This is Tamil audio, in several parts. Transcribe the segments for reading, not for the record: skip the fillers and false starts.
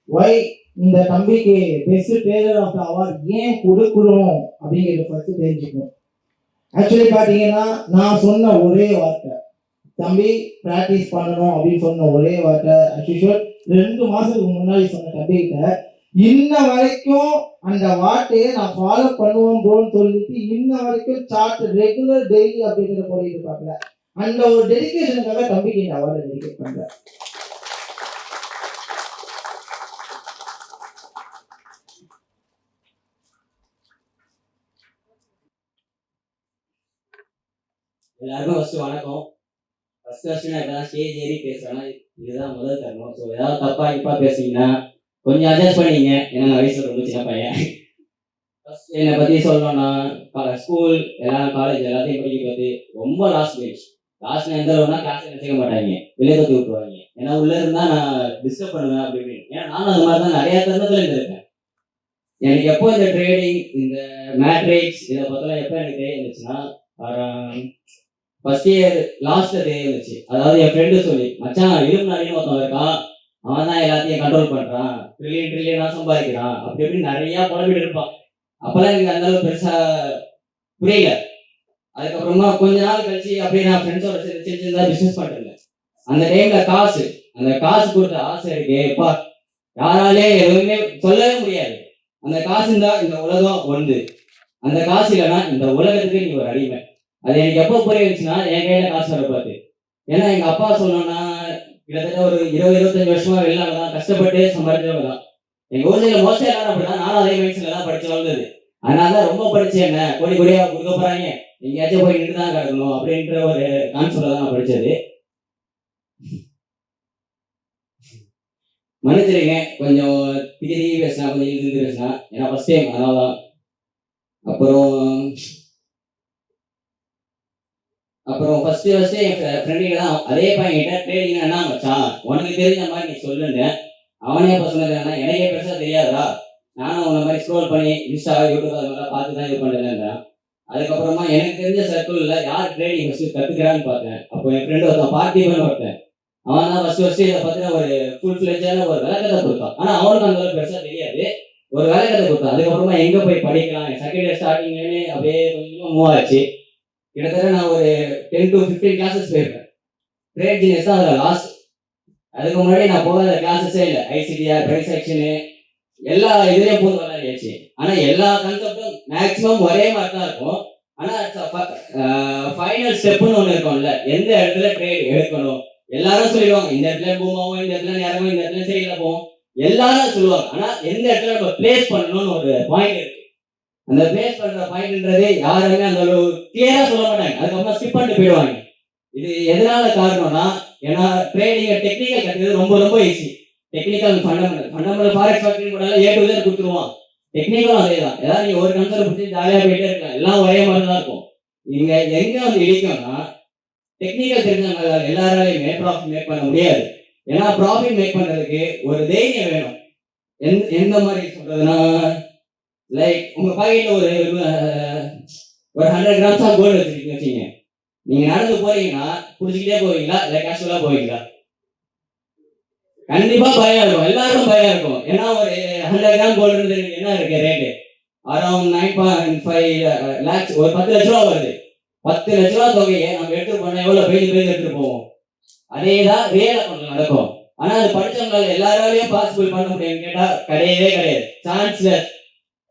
ஒய் இந்த தம்பிக்கு best trainer of the award ஏன் கொடுக்கணும் அப்படிங்கிறது ஃபர்ஸ்ட் தெரிஞ்சுக்கணும். ஆக்சுவலி பார்த்தீங்கன்னா நான் சொன்ன ஒரே வார்த்தை, தம்பி ப்ராக்டிஸ் பண்ணணும் அப்படின்னு சொன்ன ஒரே வார்த்தை அஸ்யூஷுவல் 2 மாசத்துக்கு முன்னாடி சொன்ன தம்பிகிட்ட இன்ன வரைக்கும் அந்த வார்த்தையை நான் ஃபாலோ பண்ணுவோம் ப்ரோன்னு சொல்லிட்டு இன்ன வரைக்கும் சார்ட் ரெகுலர் டெய்லி அப்படிங்கிற போய் இருப்பாங்க. அந்த ஒரு டெடிகேஷனுக்காக தம்பிக்கு இந்த அவார்டை டெடிகேட் பண்றேன். எல்லாருக்கும் ஃபர்ஸ்ட் வணக்கம். ஃபர்ஸ்ட் நான் இப்பதான் ஸ்டேஜ் ஏறி பேசுறேன்னா இதுதான் முதல் தரணும். ஸோ ஏதாவது தப்பா பேசுனீங்கன்னா கொஞ்சம் அட்ஜஸ்ட் பண்ணிங்க. ஏன்னா நான் வயசுல ரொம்ப சின்ன பையன். ஃபர்ஸ்ட் என்னை பத்தி சொல்லணும்னா ஸ்கூல் எல்லாம் காலேஜ் எல்லாத்தையும் படிக்க பத்தி ரொம்ப லாஸ்ட் பெஞ்ச். லாஸ்ட் எந்த அளவுனா கிளாஸ் வச்சுக்க மாட்டாங்க, வெளியே தூக்கி விட்டுருவாங்க. ஏன்னா உள்ள இருந்தா நான் டிஸ்டர்ப் பண்ணுவேன் அப்படின்னு. ஏன்னா நானும் அந்த மாதிரி தான் நிறைய தருணத்துல இருந்திருக்கேன். எனக்கு எப்போ இந்த ட்ரேடிங் இந்த மேட்ரிக்ஸ் இதை பத்திலாம் எப்போ எனக்கு தெரிய இருந்துச்சுன்னா ஃபர்ஸ்ட் இயர் லாஸ்ட்ல தெரிய இருந்துச்சு. அதாவது என் ஃப்ரெண்டு சொல்லி, மச்சான் இலும் நிறைய ஒருத்தன் இருக்கான், அவன் தான் எல்லாத்தையும் கண்ட்ரோல் பண்றான், ட்ரில்லியனா சம்பாதிக்கிறான் அப்படி இப்படி நிறைய புலம்பிட்டு இருப்பான். அப்பெல்லாம் எனக்கு அந்த அளவுக்கு பெருசா புரியல. அதுக்கப்புறமா கொஞ்ச நாள் கழிச்சு அப்படியே நான் ஃப்ரெண்ட்ஸோட சின்ன சின்னதாக பிசினஸ் பண்ணிருந்தேன். அந்த டைம்ல அந்த காசு கொடுத்த ஆசை இருக்கு எப்பா, யாராலே எதுவுமே சொல்லவே முடியாது. அந்த காசு இருந்தா இந்த உலகம் ஒன்று, அந்த காசு இல்லைன்னா இந்த உலகத்துக்கு நீ ஒரு அடிமை. அது எனக்கு எப்போ புரிய வச்சுன்னா என் கையில காசு வர பார்த்து. ஏன்னா எங்க அப்பா சொன்னோம்னா கிட்டத்தட்ட ஒரு 20-25 வருஷமா வெளிநாடு தான் கஷ்டப்பட்டு சம்பாதிச்சவங்க தான். எங்க ஊர்ல மோஸ்ட்லி எல்லாரும் அப்படிதான், நானும் அதே வயசுல தான் படிச்சு வளர்ந்தது. அதனால ரொம்ப படிச்சு என்ன கோடி கோடியா கொடுக்க போறாங்க, எங்கேயாச்சும் போய் நின்று தான் கிடக்கணும் அப்படின்ற ஒரு கான்செப்ட்ல தான் நான் படிச்சது. மன்னிச்சிருங்க கொஞ்சம் திகி பேசினா, கொஞ்சம் இருந்து பேசினா, ஏன்னா ஃபர்ஸ்ட் டைம் அதனாலதான். அப்புறம் ஃபர்ஸ்ட் என் ஃப்ரெண்டுங்க தான் அதே பையன்கிட்ட ட்ரேடிங் என்ன மச்சான் உனக்கு தெரிஞ்ச மாதிரி நீ சொல்லுங்க. அவனே இப்போ சொன்னது என்ன, எனக்கே பெருசா தெரியாதா, நானும் உன்ன மாதிரி ஸ்க்ரோல் பண்ணி இன்ஸ்டா யூடியூப் அது மாதிரிலாம் பார்த்து தான் இது பண்ணுறேன். அதுக்கப்புறமா எனக்கு தெரிஞ்ச சர்க்கிளில் யார் ட்ரேடிங் ஃபர்ஸ்ட் கற்றுக்கிறான்னு பார்த்தேன். அப்போ என் ஃப்ரெண்டு ஒருத்தன் பார்த்திபன் ஒருத்தன், அவன் தான் ஃபர்ஸ்ட் இதை பற்றின ஒரு ஃபுல் ஃபிளெஜான ஒரு விளக்கத்தை கொடுத்தான். ஆனால் அவனுக்கு அந்த அளவுக்கு பெருசாக தெரியாது, ஒரு விளக்கத்தை கொடுத்தான். அதுக்கப்புறமா எங்கே போய் படிக்கலாம், செகண்ட் இயர் ஸ்டார்டிங்லேயே அப்படியே கொஞ்சமாக மூவ் ஆச்சு. கிட்டத்தட்ட நான் ஒரு 10 to 15 கிளாஸஸ் போயிருக்கேன். ட்ரேட் ஜீனியஸ் தான் அதில் லாஸ்ட். அதுக்கு முன்னாடி நான் போகாத கிளாஸஸே இல்லை. ஐசிடிஆர், பிரைஸ் செக்ஷனு எல்லா இதுலேயும் போது விளையாடியாச்சு. ஆனால் எல்லா கான்செப்டும் மேக்ஸிமம் ஒரே மாதிரி தான் இருக்கும். ஆனால் ஃபைனல் ஸ்டெப்புன்னு ஒன்று இருக்கும்ல, எந்த இடத்துல ட்ரேட் எடுக்கணும் எல்லாரும் சொல்லிடுவாங்க. இந்த இடத்துல பூமாவும், இந்த இடத்துல நேரமும், இந்த இடத்துல சரியில்லை போவோம் எல்லாரும் சொல்லுவாங்க. ஆனால் எந்த இடத்துல நம்ம பிளேஸ் பண்ணணும்னு ஒரு பாயிண்ட் இருக்கு. அந்த பிளேஸ் பண்ற பாயிண்ட்ன்றதே யாருமே அந்த அளவு கிளியரா சொல்ல மாட்டாங்க, அதுக்கப்புறம் ஸ்கிப் பண்ணிட்டு போயிடுவாங்க. இது எதனால காரணம்னா, ஏன்னா ட்ரேடிங் டெக்னிக்கல் கற்றுக்கிறது ரொம்ப ரொம்ப easy. Technical fundamental forex market கூட ஏ டு இசட் கொடுத்துருவான். டெக்னிக்கலும் அதே தான். ஏதாவது நீங்க ஒரு கன்செப்ட் பிடிச்சி ஜாலியாக போயிட்டே இருக்கலாம், எல்லாம் ஒரே மாதிரி தான் இருக்கும். இங்க எங்க வந்து இடிக்கும்னா, டெக்னிக்கல் தெரிஞ்சவங்க எல்லாராலையுமே ப்ராஃபிட் மேக் பண்ண முடியாது. ஏன்னா ப்ராஃபிட் மேக் பண்றதுக்கு ஒரு தைரியம் வேணும். எந்த மாதிரி சொல்றதுன்னா, லைக் உங்க பாக்கெட்ல ஒரு 100 கிராம்ஸ் ஆஃப் கோல்டு வச்சிருக்கீங்க வச்சுங்க. நீங்க நடந்து போறீங்கன்னா குடிச்சுக்கிட்டே போவீங்களா இல்லை கேஷுவலா போவீங்களா? கண்டிப்பா பயம் இருக்கும், எல்லாருக்கும் பயம் இருக்கும். ஏன்னா ஒரு 100 கிராம் கோல்டு என்ன இருக்கு ரேட்டு, அரௌண்ட் 9.5 lakhs, ஒரு 10 லட்ச ரூபா வருது. 10 லட்ச ரூபா தொகையை நம்ம எடுத்து போனா எவ்வளவு பேஜ் எடுத்துட்டு போவோம். அதேதான் ரியல் அக்கௌண்ட்ல நடக்கும். ஆனா அது படிச்சவங்களால எல்லாராலையும் பாசிபிள் பண்ண முடியும்னு கேட்டா கிடையவே கிடையாது, சான்ஸ்லெஸ்.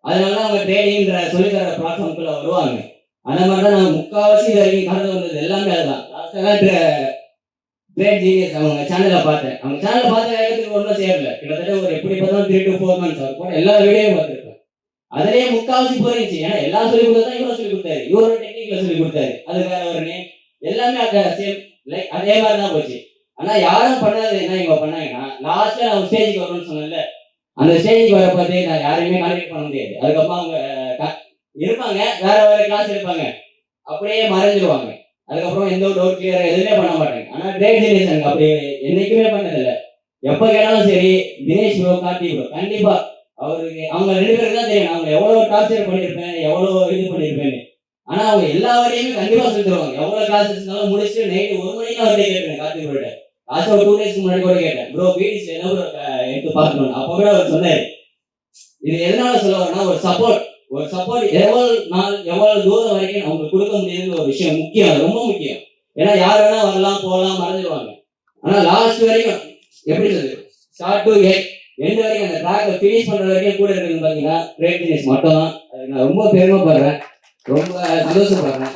அதனால அவங்க ட்ரேடிங்ன்ற சொல்லித்தர பிளாட்ஃபார்முக்குள்ள வருவாங்க. அந்த மாதிரி தான் நான் முக்கால்வாசி இது வரைக்கும் கடந்து வந்தது எல்லாமே அதுதான். ட்ரேட் ஜீனியஸ் அவங்க சேனலை பார்த்தேன். அவங்க சேனலை பார்த்த வேகத்துக்கு ஒன்றும் சேரல. கிட்டத்தட்ட ஒரு எப்படி பார்த்தாலும் 3 to 4 months ஆகும் கூட எல்லா வீடியோவும் பார்த்துருப்பேன். அதுலேயே முக்கால்வாசி போயிருச்சு. ஏன்னா எல்லா சொல்லி கொடுத்தா இவரும் சொல்லி கொடுத்தாரு, இவரோட டெக்னிக்ல சொல்லி கொடுத்தாரு, அது வேற ஒரு நேம், எல்லாமே சேம் லைக் அதே மாதிரி தான் போச்சு. ஆனால் யாரும் பண்ணாது என்ன இவங்க பண்ணாங்கன்னா, லாஸ்ட்ல நான் ஸ்டேஜுக்கு வரணும்னு சொன்னேன்ல, அந்த ஸ்டேஜுக்கு வர பார்த்து நான் யாரையுமே கான்டெக்ட் பண்ண முடியாது. அதுக்கப்புறம் அவங்க இருப்பாங்க, வேற வேற கிளாஸ் எடுப்பாங்க, அப்படியே மறைஞ்சிருவாங்க. அதுக்கப்புறம் எந்த ஒரு டவுட் கிளியர் எதுவுமே பண்ண மாட்டாங்க. ஆனால் ட்ரேட் ஜீனியஸ் எனக்கு அப்படி என்னைக்குமே பண்ணதில்லை. எப்போ கேட்டாலும் சரி, தினேஷ் ப்ரோ, கார்த்தி ப்ரோ, கண்டிப்பா அவருக்கு அவங்க 2 பேருக்கு தான் தெரியும் அவங்க எவ்வளோ டார்ச்சர் பண்ணியிருப்பேன், எவ்வளோ இது பண்ணியிருப்பேன்னு. ஆனால் அவங்க எல்லா வரையுமே கண்டிப்பாக சொல்லி தருவாங்க. எவ்வளோ கிளாஸ் இருந்தாலும் முடிச்சுட்டு நைட்டு 1 மணிக்கு அவர்கிட்ட கேட்பேன் கார்த்தி ப்ரோட, லாஸ்ட் ஒரு 2 டேஸ்க்கு முன்னாடி கூட கேட்டேன் ப்ரோ பிடிசி என்ன ப்ரோ எடுத்து பார்க்கணும். அப்போ கூட அவர் சொன்னாரு. இது எதனால சொல்ல வரேன்னா ஒரு சப்போர்ட் எவ்வளவு நாள் எவ்வளவு தூரம் வரைக்கும் அவங்களுக்கு கொடுக்க முடியுதுன்னு ஒரு விஷயம் முக்கியம், அது ரொம்ப முக்கியம். ஏன்னா யார் வேணா வரலாம் போகலாம் மறந்துடுவாங்க. ஆனா லாஸ்ட் வரைக்கும் எப்படி சொல்றது, ஸ்டார்ட் டு எண்ட் வரைக்கும் அந்த ட்ராக்கை ஃபினிஷ் பண்ற வரைக்கும் கூட இருக்குது பாத்தீங்கன்னா கிரேட் ஜீனியஸ் மட்டும் தான். அதுக்கு நான் ரொம்ப பெருமைப்படுறேன், ரொம்ப சந்தோஷப்படுறேன்.